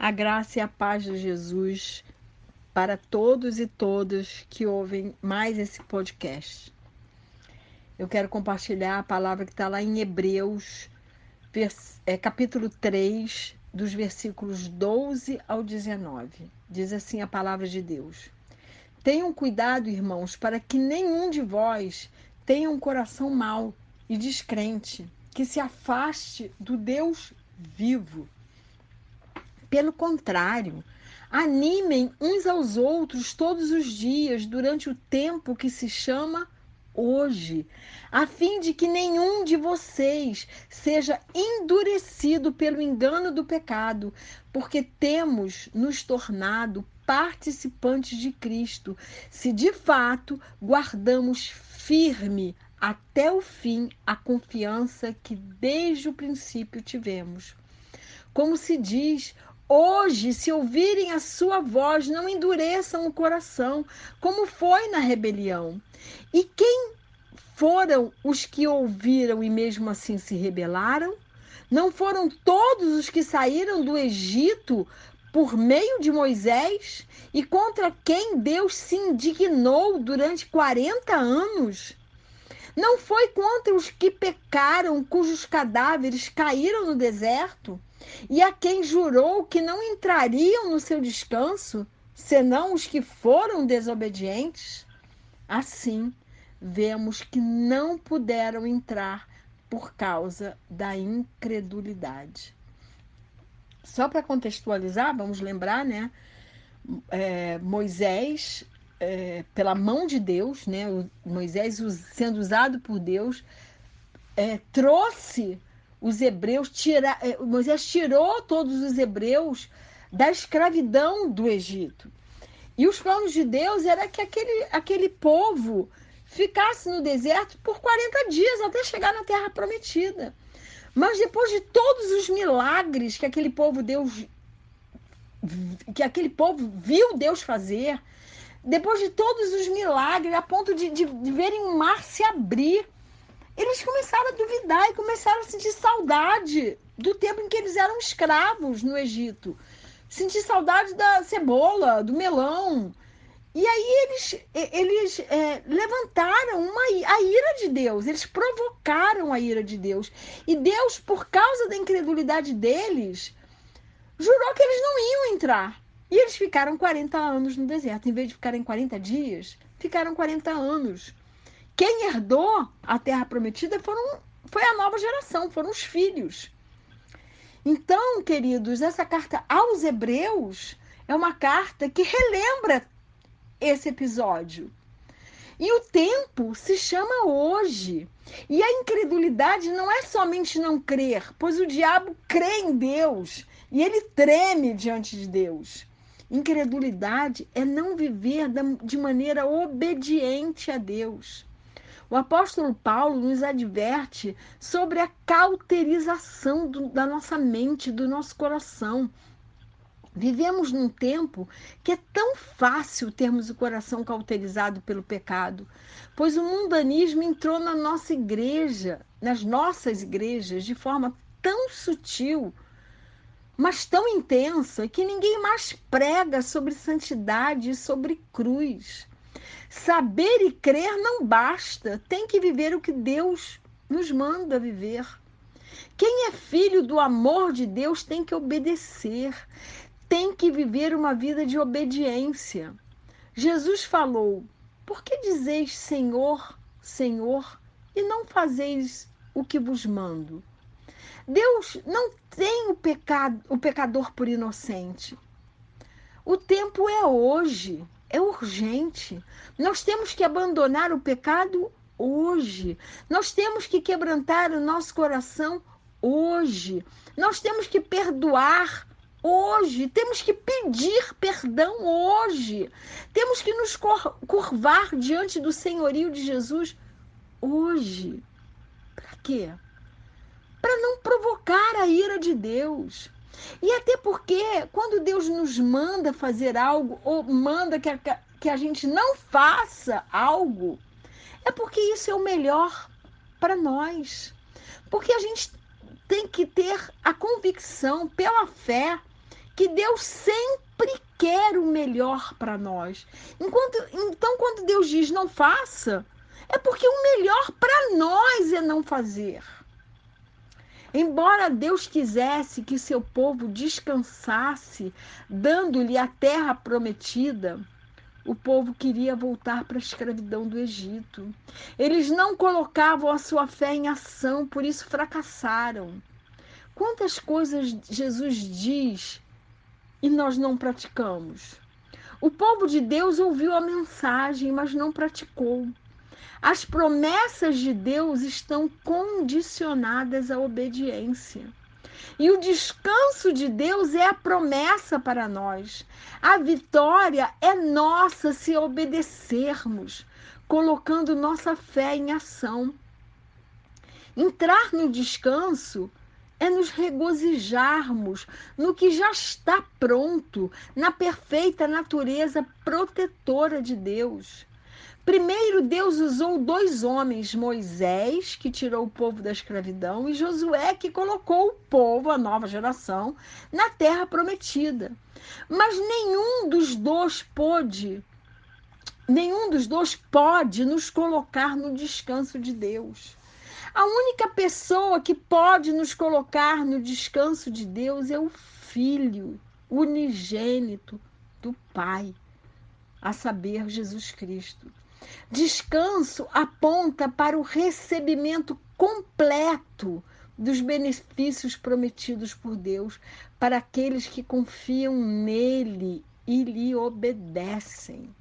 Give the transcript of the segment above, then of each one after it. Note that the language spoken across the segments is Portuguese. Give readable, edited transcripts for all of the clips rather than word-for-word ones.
A graça e a paz de Jesus para todos e todas que ouvem mais esse podcast. Eu quero compartilhar a palavra que está lá em Hebreus, capítulo 3, dos versículos 12 ao 19. Diz assim a palavra de Deus: Tenham cuidado, irmãos, para que nenhum de vós tenha um coração mau e descrente, que se afaste do Deus vivo. Pelo contrário, animem uns aos outros todos os dias durante o tempo que se chama hoje, a fim de que nenhum de vocês seja endurecido pelo engano do pecado, porque temos nos tornado participantes de Cristo, se de fato guardamos firme até o fim a confiança que desde o princípio tivemos. Como se diz: hoje, se ouvirem a sua voz, não endureçam o coração, como foi na rebelião. E quem foram os que ouviram e mesmo assim se rebelaram? Não foram todos os que saíram do Egito por meio de Moisés e contra quem Deus se indignou durante 40 anos? Não foi contra os que pecaram, cujos cadáveres caíram no deserto, e a quem jurou que não entrariam no seu descanso, senão os que foram desobedientes? Assim, vemos que não puderam entrar por causa da incredulidade. Só para contextualizar, vamos lembrar, né? Moisés, pela mão de Deus, né? Moisés sendo usado por Deus, trouxe os hebreus, Moisés tirou todos os hebreus da escravidão do Egito. E os planos de Deus era que aquele povo ficasse no deserto por 40 dias até chegar na Terra Prometida. Mas depois de todos os milagres que aquele povo viu Deus fazer, depois de todos os milagres, a ponto de verem o mar se abrir, eles começaram a duvidar e começaram a sentir saudade do tempo em que eles eram escravos no Egito. Sentir saudade da cebola, do melão. E aí eles levantaram a ira de Deus, eles provocaram a ira de Deus. E Deus, por causa da incredulidade deles, jurou que eles não iam entrar. E eles ficaram 40 anos no deserto. Em vez de ficarem 40 dias, ficaram 40 anos. Quem herdou a terra prometida foi a nova geração, foram os filhos. Então, queridos, essa carta aos Hebreus é uma carta que relembra esse episódio. E o tempo se chama hoje. E a incredulidade não é somente não crer, pois o diabo crê em Deus e ele treme diante de Deus. Incredulidade é não viver de maneira obediente a Deus. O apóstolo Paulo nos adverte sobre a cauterização da nossa mente, do nosso coração. Vivemos num tempo que é tão fácil termos o coração cauterizado pelo pecado, pois o mundanismo entrou na nossa igreja, nas nossas igrejas, de forma tão sutil, mas tão intensa, que ninguém mais prega sobre santidade e sobre cruz. Saber e crer não basta, tem que viver o que Deus nos manda viver. Quem é filho do amor de Deus tem que obedecer, tem que viver uma vida de obediência. Jesus falou: por que dizeis Senhor, Senhor, e não fazeis o que vos mando? Deus não tem o pecador por inocente. O tempo é hoje, é urgente. Nós temos que abandonar o pecado hoje. Nós temos que quebrantar o nosso coração hoje. Nós temos que perdoar hoje. Temos que pedir perdão hoje. Temos que nos curvar diante do senhorio de Jesus hoje. Para quê? Para não provocar a ira de Deus. E até porque, quando Deus nos manda fazer algo, ou manda que a gente não faça algo, é porque isso é o melhor para nós. Porque a gente tem que ter a convicção, pela fé, que Deus sempre quer o melhor para nós. Então, quando Deus diz não faça, é porque o melhor para nós é não fazer. Embora Deus quisesse que seu povo descansasse, dando-lhe a terra prometida, o povo queria voltar para a escravidão do Egito. Eles não colocavam a sua fé em ação, por isso fracassaram. Quantas coisas Jesus diz e nós não praticamos? O povo de Deus ouviu a mensagem, mas não praticou. As promessas de Deus estão condicionadas à obediência. E o descanso de Deus é a promessa para nós. A vitória é nossa se obedecermos, colocando nossa fé em ação. Entrar no descanso é nos regozijarmos no que já está pronto, na perfeita natureza protetora de Deus. Primeiro, Deus usou 2 homens, Moisés, que tirou o povo da escravidão, e Josué, que colocou o povo, a nova geração, na terra prometida. Mas nenhum dos dois pode nos colocar no descanso de Deus. A única pessoa que pode nos colocar no descanso de Deus é o Filho unigênito do Pai, a saber, Jesus Cristo. Descanso aponta para o recebimento completo dos benefícios prometidos por Deus para aqueles que confiam nele e lhe obedecem.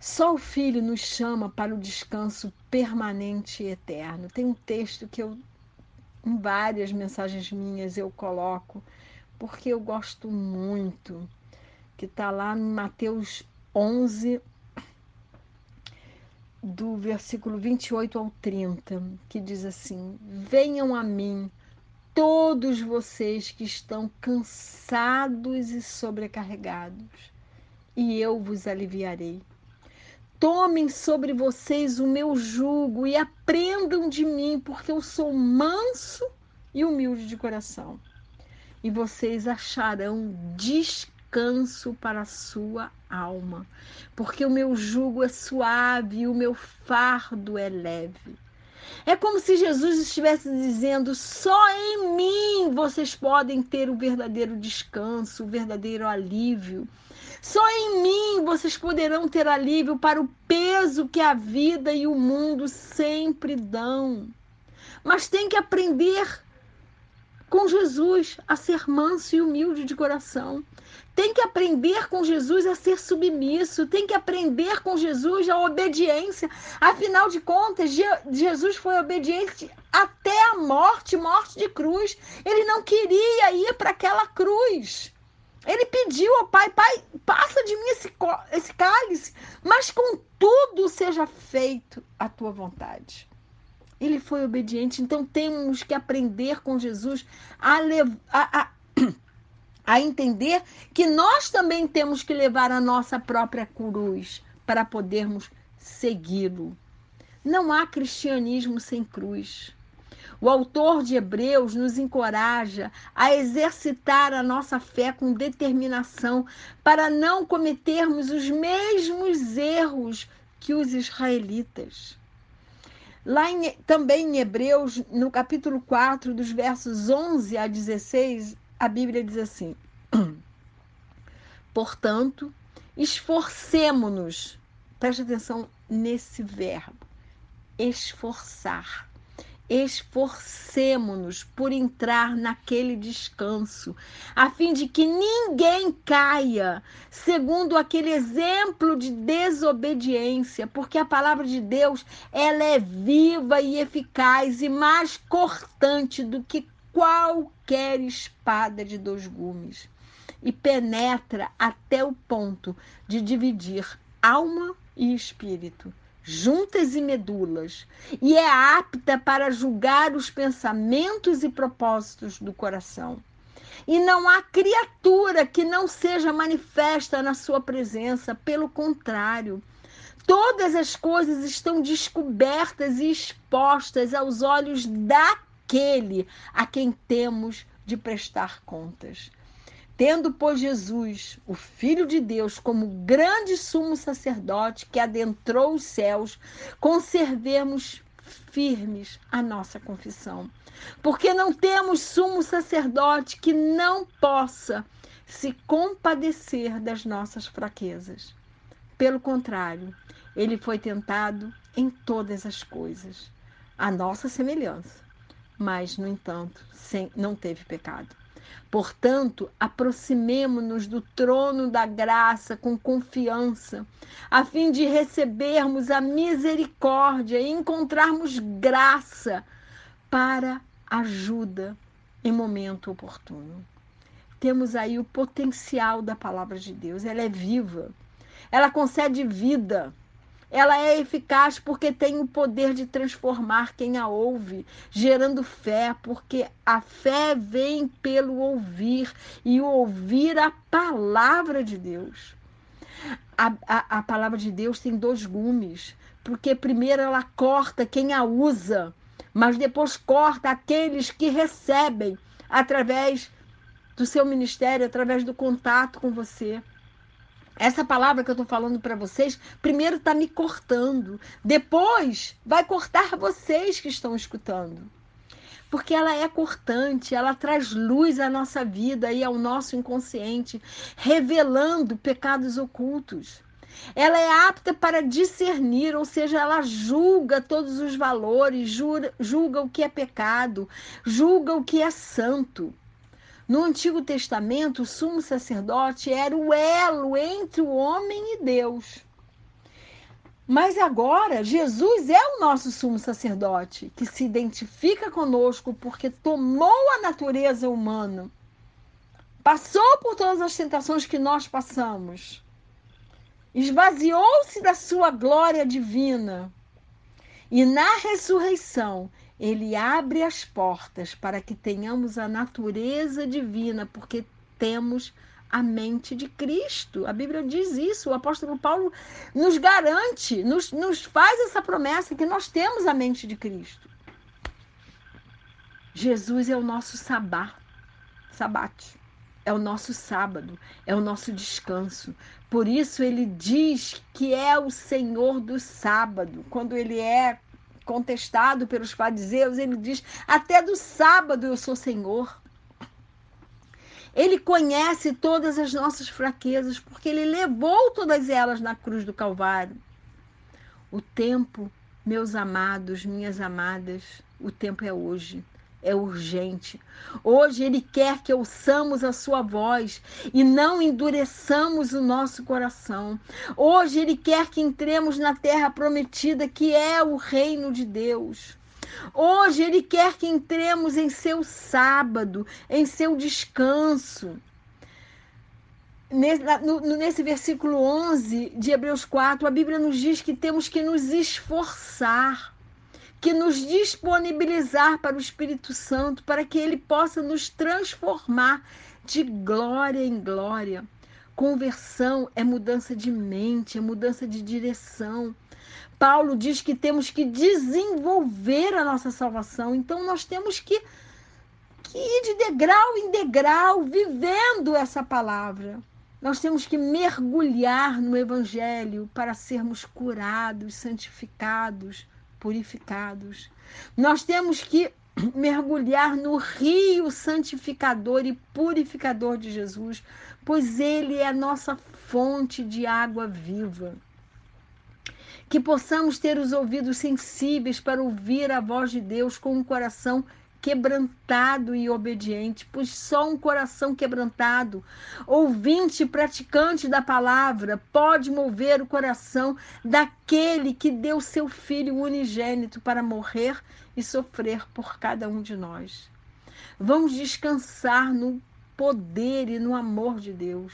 Só o Filho nos chama para o descanso permanente e eterno. Tem um texto que em várias mensagens minhas eu coloco, porque eu gosto muito, que está lá em Mateus 11, do versículo 28 ao 30, que diz assim: venham a mim, todos vocês que estão cansados e sobrecarregados, e eu vos aliviarei. Tomem sobre vocês o meu jugo e aprendam de mim, porque eu sou manso e humilde de coração. E vocês acharão descanso para a sua alma, porque o meu jugo é suave e o meu fardo é leve. É como se Jesus estivesse dizendo: só em mim vocês podem ter o verdadeiro descanso, o verdadeiro alívio. Só em mim vocês poderão ter alívio para o peso que a vida e o mundo sempre dão. Mas tem que aprender com Jesus a ser manso e humilde de coração. Tem que aprender com Jesus a ser submisso. Tem que aprender com Jesus a obediência. Afinal de contas, Jesus foi obediente até a morte de cruz. Ele não queria ir para aquela cruz. Ele pediu ao Pai: Pai, passa de mim esse cálice, mas contudo seja feito a tua vontade. Ele foi obediente, então temos que aprender com Jesus a entender que nós também temos que levar a nossa própria cruz para podermos segui-lo. Não há cristianismo sem cruz. O autor de Hebreus nos encoraja a exercitar a nossa fé com determinação para não cometermos os mesmos erros que os israelitas. Também em Hebreus, no capítulo 4, dos versos 11 a 16, a Bíblia diz assim: portanto, esforcemo-nos, preste atenção nesse verbo, esforçar. Esforcemo-nos por entrar naquele descanso, a fim de que ninguém caia, segundo aquele exemplo de desobediência, porque a palavra de Deus, ela é viva e eficaz e mais cortante do que qualquer espada de 2 gumes, e penetra até o ponto de dividir alma e espírito, juntas e medulas, e é apta para julgar os pensamentos e propósitos do coração. E não há criatura que não seja manifesta na sua presença, pelo contrário, todas as coisas estão descobertas e expostas aos olhos daquele a quem temos de prestar contas. Tendo, pois, Jesus, o Filho de Deus, como grande sumo sacerdote que adentrou os céus, conservemos firmes a nossa confissão. Porque não temos sumo sacerdote que não possa se compadecer das nossas fraquezas. Pelo contrário, ele foi tentado em todas as coisas, à nossa semelhança, mas, no entanto, não teve pecado. Portanto, aproximemo-nos do trono da graça com confiança, a fim de recebermos a misericórdia e encontrarmos graça para ajuda em momento oportuno. Temos aí o potencial da palavra de Deus, ela é viva, ela concede vida. Ela é eficaz porque tem o poder de transformar quem a ouve, gerando fé, porque a fé vem pelo ouvir e o ouvir a palavra de Deus. A palavra de Deus tem dois gumes, porque primeiro ela corta quem a usa, mas depois corta aqueles que recebem através do seu ministério, através do contato com você. Essa palavra que eu estou falando para vocês, primeiro está me cortando, depois vai cortar vocês que estão escutando. Porque ela é cortante, ela traz luz à nossa vida e ao nosso inconsciente, revelando pecados ocultos. Ela é apta para discernir, ou seja, ela julga todos os valores, julga o que é pecado, julga o que é santo. No Antigo Testamento, o sumo sacerdote era o elo entre o homem e Deus. Mas agora, Jesus é o nosso sumo sacerdote, que se identifica conosco porque tomou a natureza humana, passou por todas as tentações que nós passamos, esvaziou-se da sua glória divina e na ressurreição ele abre as portas para que tenhamos a natureza divina, porque temos a mente de Cristo. A Bíblia diz isso, o apóstolo Paulo nos garante, nos faz essa promessa que nós temos a mente de Cristo. Jesus é o nosso sabate, é o nosso sábado, é o nosso descanso. Por isso ele diz que é o Senhor do sábado. Quando ele é contestado pelos fariseus, ele diz: até do sábado eu sou Senhor. Ele conhece todas as nossas fraquezas, porque ele levou todas elas na cruz do Calvário. O tempo, meus amados, minhas amadas, o tempo é hoje. É urgente. Hoje ele quer que ouçamos a sua voz e não endureçamos o nosso coração. Hoje ele quer que entremos na terra prometida, que é o reino de Deus. Hoje ele quer que entremos em seu sábado, em seu descanso. Nesse versículo 11 de Hebreus 4, a Bíblia nos diz que temos que nos esforçar, que nos disponibilizar para o Espírito Santo, para que ele possa nos transformar de glória em glória. Conversão é mudança de mente, é mudança de direção. Paulo diz que temos que desenvolver a nossa salvação, então nós temos que ir de degrau em degrau, vivendo essa palavra. Nós temos que mergulhar no Evangelho para sermos curados, santificados, purificados. Nós temos que mergulhar no rio santificador e purificador de Jesus, pois ele é a nossa fonte de água viva. Que possamos ter os ouvidos sensíveis para ouvir a voz de Deus com um coração quebrantado e obediente, pois só um coração quebrantado, ouvinte e praticante da palavra, pode mover o coração daquele que deu seu Filho unigênito para morrer e sofrer por cada um de nós. Vamos descansar no poder e no amor de Deus.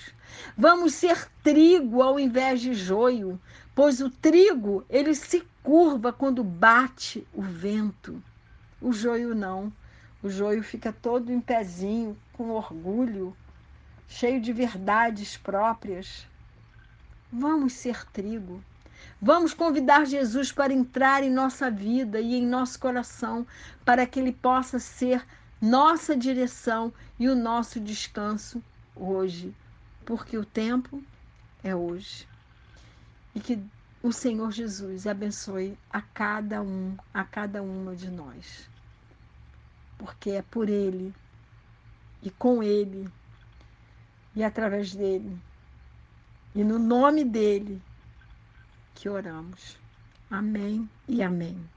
Vamos ser trigo ao invés de joio, pois o trigo, ele se curva quando bate o vento. O joio não. O joio fica todo em pezinho, com orgulho, cheio de verdades próprias. Vamos ser trigo. Vamos convidar Jesus para entrar em nossa vida e em nosso coração, para que ele possa ser nossa direção e o nosso descanso hoje, porque o tempo é hoje. E que o Senhor Jesus abençoe a cada uma de nós. Porque é por Ele, e com Ele, e através dEle, e no nome dEle que oramos. Amém e amém.